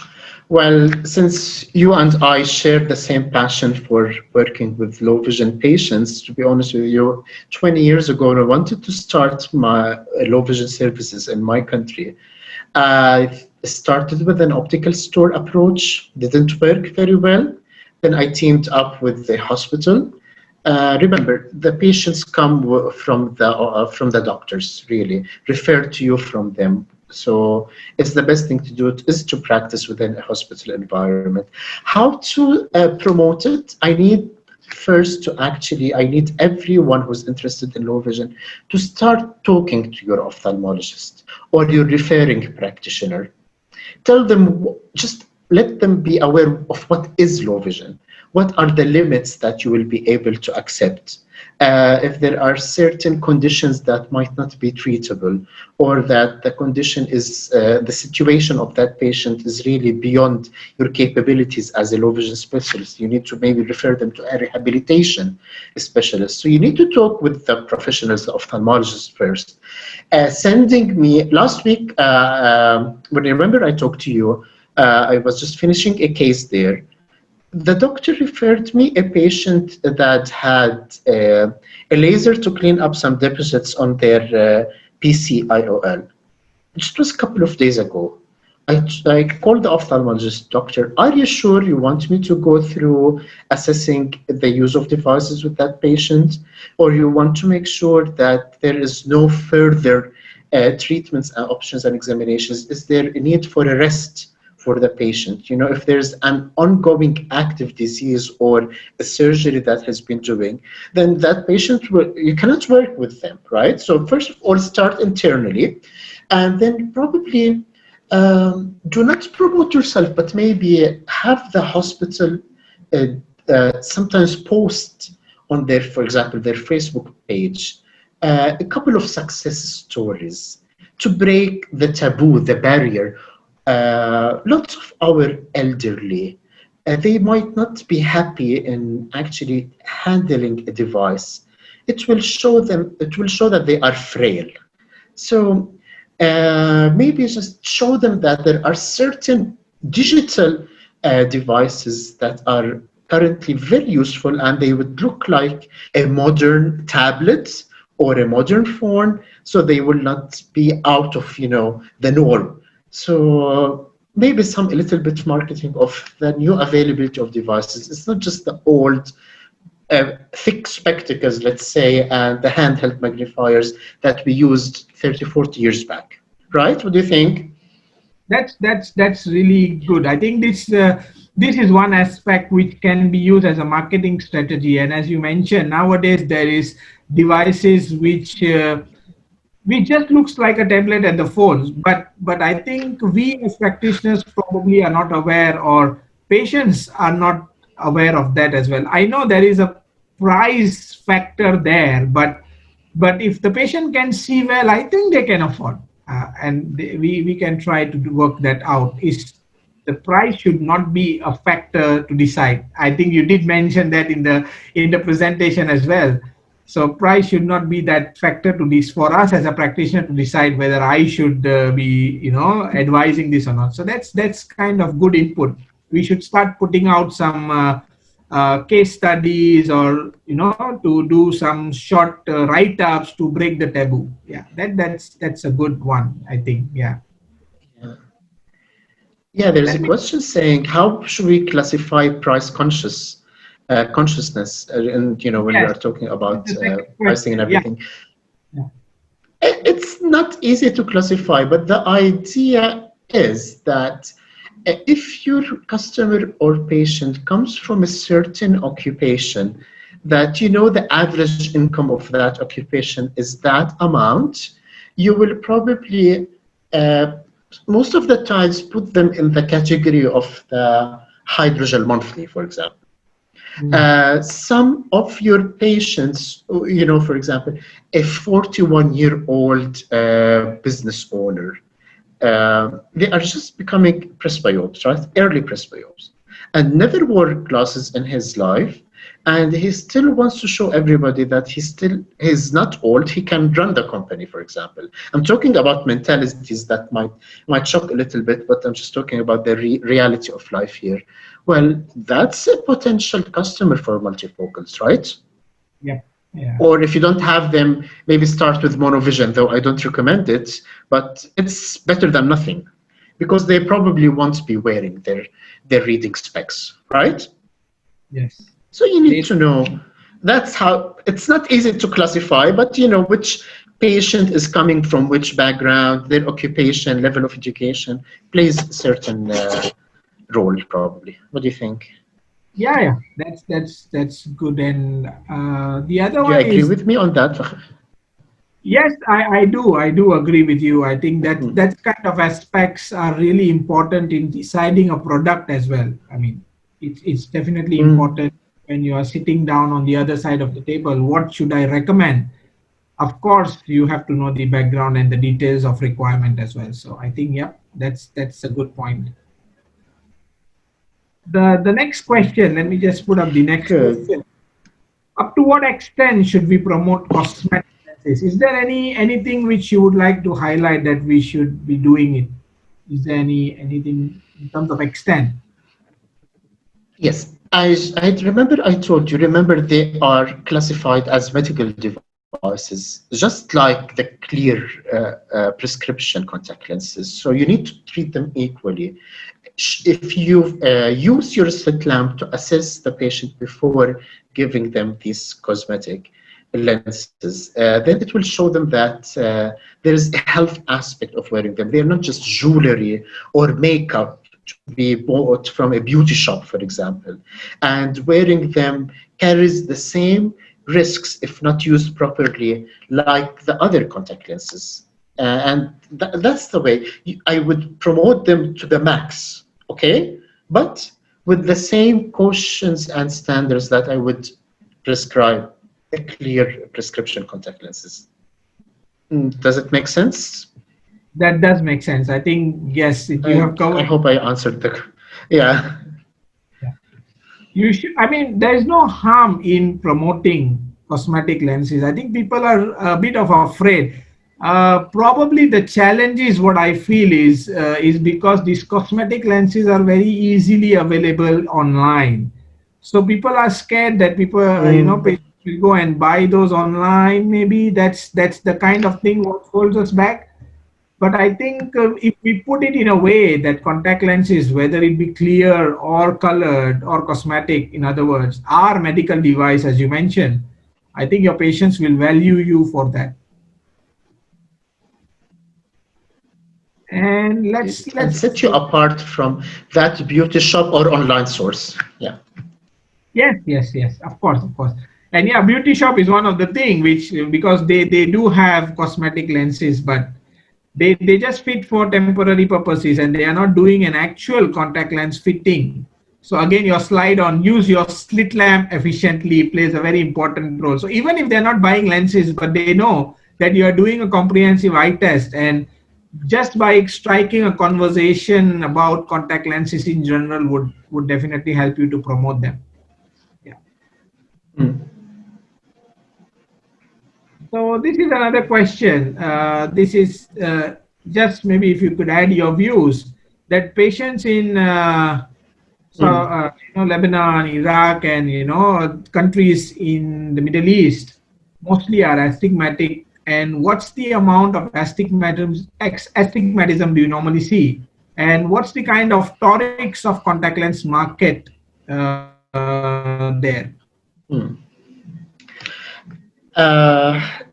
Well, since you and I share the same passion for working with low vision patients, to be honest with you, 20 years ago, when I wanted to start my low vision services in my country, I started with an optical store approach, didn't work very well. Then I teamed up with the hospital. Remember, the patients come from the doctors, really, referred to you from them. So it's the best thing to do is to practice within a hospital environment. How to promote it? I need everyone who's interested in low vision to start talking to your ophthalmologist or your referring practitioner. Tell them, just let them be aware of what is low vision. What are the limits that you will be able to accept? If there are certain conditions that might not be treatable, or that the condition is the situation of that patient is really beyond your capabilities as a low vision specialist, you need to maybe refer them to a rehabilitation specialist. So you need to talk with the professionals, the ophthalmologists first. Sending me last week, when I remember I talked to you, I was just finishing a case there. The doctor referred me a patient that had a laser to clean up some deposits on their PCIOL. It was a couple of days ago. I called the ophthalmologist, doctor, are you sure you want me to go through assessing the use of devices with that patient? Or you want to make sure that there is no further treatments and options and examinations? Is there a need for a rest for the patient? If there's an ongoing active disease or a surgery that has been doing, then that patient you cannot work with them, right? So first of all, start internally, and then probably do not promote yourself, but maybe have the hospital uh, sometimes post on their, for example, their Facebook page, a couple of success stories to break the taboo, the barrier. Lots of our elderly, they might not be happy in actually handling a device. It will show that they are frail. So maybe just show them that there are certain digital devices that are currently very useful, and they would look like a modern tablet or a modern phone, so they will not be out of the norm. So maybe some a little bit marketing of the new availability of devices. It's not just the old thick spectacles, let's say, and the handheld magnifiers that we used 30, 40 years back. Right? What do you think? That's really good. I think this is one aspect which can be used as a marketing strategy. And as you mentioned, nowadays there is devices which just looks like a tablet and the phones. But I think we as practitioners probably are not aware, or patients are not aware of that as well. I know there is a price factor there, but if the patient can see well, I think they can afford, and we can try to work that out. Is the price should not be a factor to decide. I think you did mention that in the presentation as well. So price should not be that factor to this for us as a practitioner to decide whether I should be advising this or not. So that's kind of good input. We should start putting out some case studies, or to do some short write-ups to break the taboo. Yeah, that's a good one, I think. Yeah. Yeah, there's a Let me question saying, how should we classify price conscious? consciousness, and when we are Yes, talking this is about the second pricing and question. Yeah. everything. Yeah. It's not easy to classify, but the idea is that if your customer or patient comes from a certain occupation, that the average income of that occupation is that amount, you will probably uh, most of the times put them in the category of the hydrogel monthly, for example. Mm. Some of your patients, for example, a 41-year-old business owner, they are just becoming presbyopes, right? Early presbyopes, and never wore glasses in his life. And he still wants to show everybody that he's not old. He can run the company, for example. I'm talking about mentalities that might shock a little bit, but I'm just talking about the reality of life here. Well, that's a potential customer for multifocals, right? Yeah. Yeah. Or if you don't have them, maybe start with monovision, though I don't recommend it, but it's better than nothing because they probably won't be wearing their reading specs, right? Yes. So you need They, to know. That's how it's not easy to classify, but which patient is coming from which background, their occupation, level of education plays a certain role, probably. What do you think? yeah, yeah. That's good. And the other Do you one agree is, with me on that? yes, I do agree with you. I think that Mm, that kind of aspects are really important in deciding a product as well. I mean, it's definitely mm. important when you are sitting down on the other side of the table. What should I recommend? Of course, you have to know the background and the details of requirement as well. So I think, yeah, that's a good point. The next question. Let me just put up the next Good. question. Up to what extent should we promote cosmetic lenses? Is there anything which you would like to highlight that we should be doing it? Is there anything in terms of extent? Yes, I remember I told you, remember they are classified as medical devices, just like the clear prescription contact lenses. So you need to treat them equally. If you use your slit lamp to assess the patient before giving them these cosmetic lenses, then it will show them that there is a health aspect of wearing them. They're not just jewelry or makeup to be bought from a beauty shop, for example. And wearing them carries the same risks if not used properly, like the other contact lenses. And that's the way I would promote them to the max, okay? But with the same cautions and standards that I would prescribe a clear prescription contact lenses. Does it make sense? That does make sense. I think yes, you have I covered. hope I answered the. Yeah. Yeah. You should. I mean, there is no harm in promoting cosmetic lenses. I think people are a bit of afraid. Probably the challenge is what I feel is because these cosmetic lenses are very easily available online. So people are scared that people, Mm, patients will go and buy those online. Maybe that's the kind of thing what holds us back. But I think if we put it in a way that contact lenses, whether it be clear or colored or cosmetic, in other words, are medical device, as you mentioned, I think your patients will value you for that. And and set you apart from that beauty shop or online source. Yeah. yes, of course. And yeah, beauty shop is one of the thing which because they do have cosmetic lenses, but they just fit for temporary purposes and they are not doing an actual contact lens fitting. So again, your slide on use your slit lamp efficiently plays a very important role. So even if they're not buying lenses, but they know that you are doing a comprehensive eye test, and just by striking a conversation about contact lenses in general would definitely help you to promote them. Yeah. Mm, So this is another question. This is just maybe if you could add your views that patients in mm. Lebanon, Iraq, and countries in the Middle East mostly are astigmatic. And what's the amount of astigmatism do you normally see? And what's the kind of torics of contact lens market there? Hmm.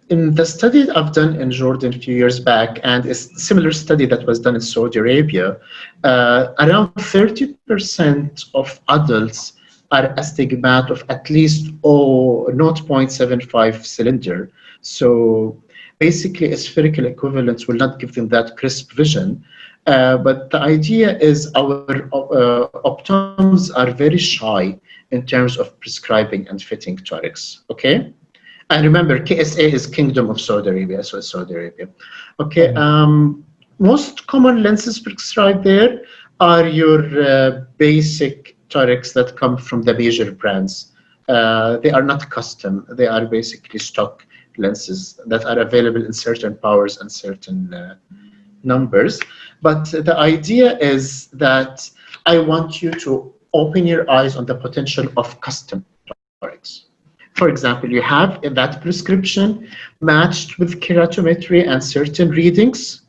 In the study I've done in Jordan a few years back, and a similar study that was done in Saudi Arabia, around 30% of adults are astigmat of at least 0.75 cylinder. So basically, a spherical equivalence will not give them that crisp vision. But the idea is our optoms are very shy in terms of prescribing and fitting torics. Okay. And remember, KSA is Kingdom of Saudi Arabia, so it's Saudi Arabia. Okay. Correct. Most common lenses prescribed there are your basic torics that come from the major brands. They are not custom. They are basically stock lenses that are available in certain powers and certain numbers. But the idea is that I want you to open your eyes on the potential of custom torics. For example, you have that prescription matched with keratometry and certain readings.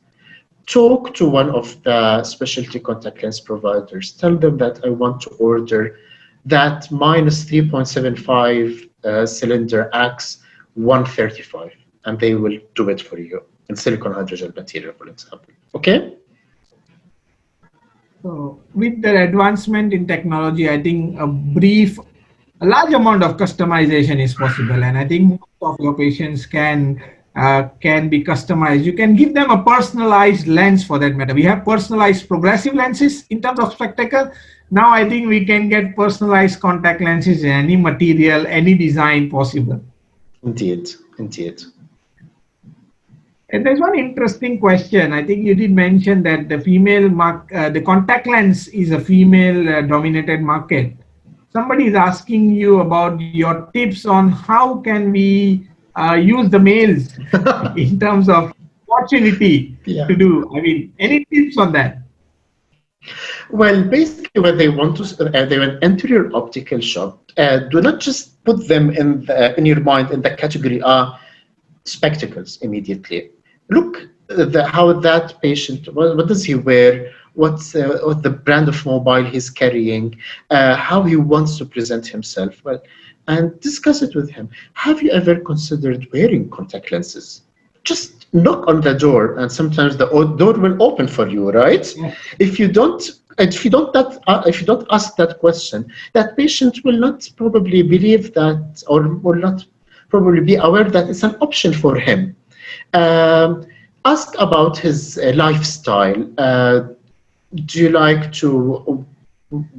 Talk to one of the specialty contact lens providers. Tell them that I want to order that minus 3.75 cylinder X 135, and they will do it for you in silicon hydrogel material, for example. Okay? So with the advancement in technology, I think a large amount of customization is possible, and I think most of your patients can be customized. You can give them a personalized lens for that matter. We have personalized progressive lenses in terms of spectacle. Now I think we can get personalized contact lenses in any material, any design possible. Indeed, indeed. And there's one interesting question. I think you did mention that the contact lens is a female-dominated market. Somebody is asking you about your tips on how can we use the males in terms of opportunity Yeah. to do. I mean, any tips on that? Well, basically, when they want to, they will enter your optical shop. Do not just put them in your mind in the category spectacles immediately. Look how that patient, what does he wear, what the brand of mobile he's carrying, how he wants to present himself, well, and discuss it with him. Have you ever considered wearing contact lenses? Just knock on the door, and sometimes the door will open for you, right? Yeah. If you don't, if you don't ask that question, that patient will not probably believe that, or will not probably be aware that it's an option for him. Ask about his lifestyle. Do you like to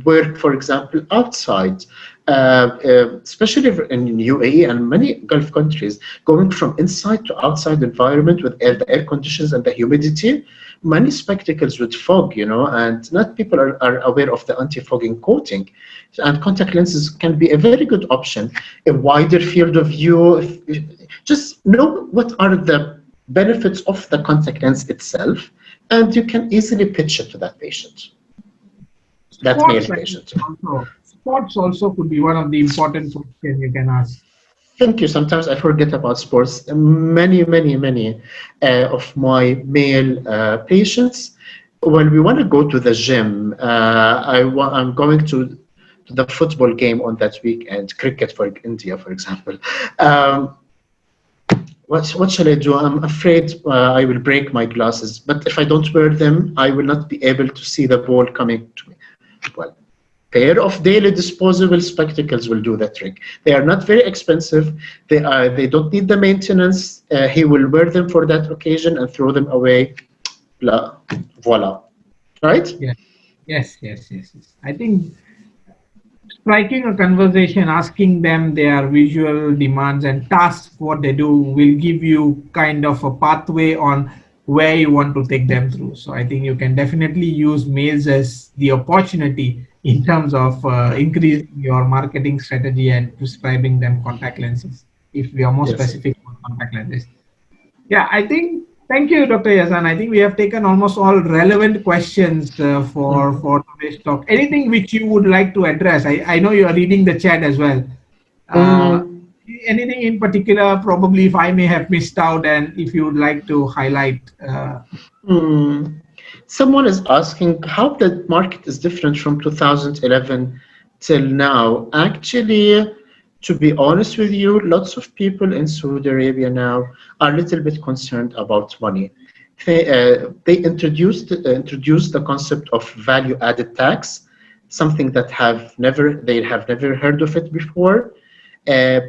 work, for example, outside? Especially in UAE and many Gulf countries, going from inside to outside environment with the air conditions and the humidity, many spectacles with fog, and not people are aware of the anti-fogging coating. And contact lenses can be a very good option, a wider field of view. Just know what are the benefits of the contact lens itself, and you can easily pitch it to that patient, that male patient. Sports also could be one of the important questions you can ask. Thank you. Sometimes I forget about sports. Many of my male patients, when we want to go to the gym, I'm going to the football game on that weekend, cricket for India, for example. What shall I do? I'm afraid I will break my glasses, but if I don't wear them, I will not be able to see the ball coming to me. Well, pair of daily disposable spectacles will do the trick. They are not very expensive. They don't need the maintenance. He will wear them for that occasion and throw them away. Blah, voila. Right? Yeah. Yes. I think striking a conversation, asking them their visual demands and tasks, what they do, will give you kind of a pathway on where you want to take them through. So I think you can definitely use males as the opportunity in terms of increasing your marketing strategy and prescribing them contact lenses, if we are more Yes. specific on contact lenses. Yeah, I think. Thank you, Dr. Yazan. I think we have taken almost all relevant questions for today's talk. Anything which you would like to address? I know you are reading the chat as well. Uh, Mm, Anything in particular, probably if I may have missed out, and if you would like to highlight. mm. Someone is asking how the market is different from 2011 till now. Actually, to be honest with you, lots of people in Saudi Arabia now are a little bit concerned about money. They introduced the concept of value added tax, something that they have never heard of it before.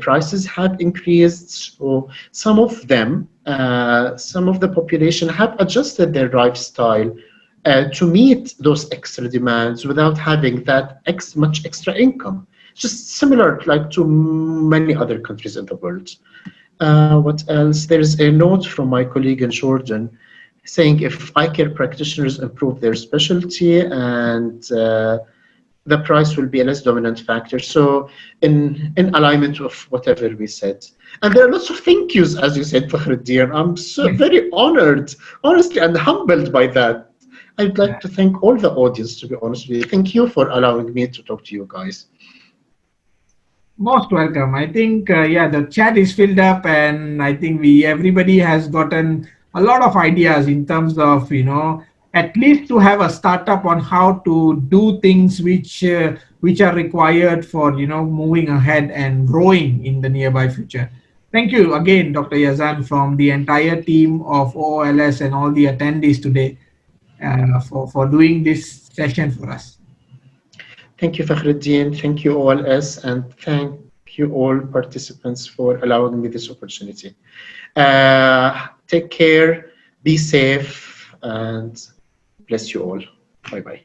Prices have increased, so some of the population have adjusted their lifestyle to meet those extra demands without having that much extra income. Just similar like to many other countries in the world. What else? There's a note from my colleague in Jordan saying if eye care practitioners improve their specialty and the price will be a less dominant factor. So in alignment of whatever we said. And there are lots of thank yous, as you said, Fakhruddin. I'm so Yes. very honored, honestly, and humbled by that. I'd like Yeah. to thank all the audience, to be honest with you. Thank you for allowing me to talk to you guys. Most welcome. I think yeah, the chat is filled up, and I think we everybody has gotten a lot of ideas in terms of at least to have a startup on how to do things which are required for moving ahead and growing in the nearby future. Thank you again, Dr. Yazan, from the entire team of OOLS and all the attendees today for doing this session for us. Thank you, Fakhruddin. Thank you, OLS, and thank you all participants for allowing me this opportunity. Take care, be safe, and bless you all. Bye bye.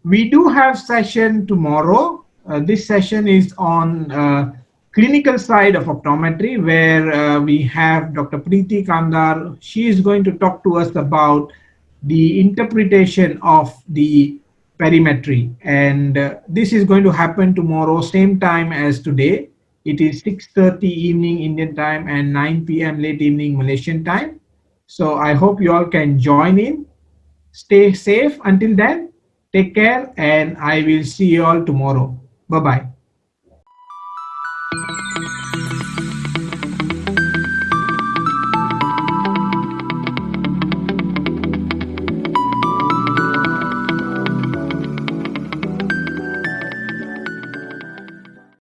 We do have session tomorrow. This session is on clinical side of optometry, where we have Dr. Preeti Kandar. She is going to talk to us about the interpretation of the perimetry, and this is going to happen tomorrow, same time as today. It is 6:30 evening Indian time and 9 p.m. late evening Malaysian time. So I hope you all can join in. Stay safe until then. Take care, and I will see you all tomorrow. Bye bye.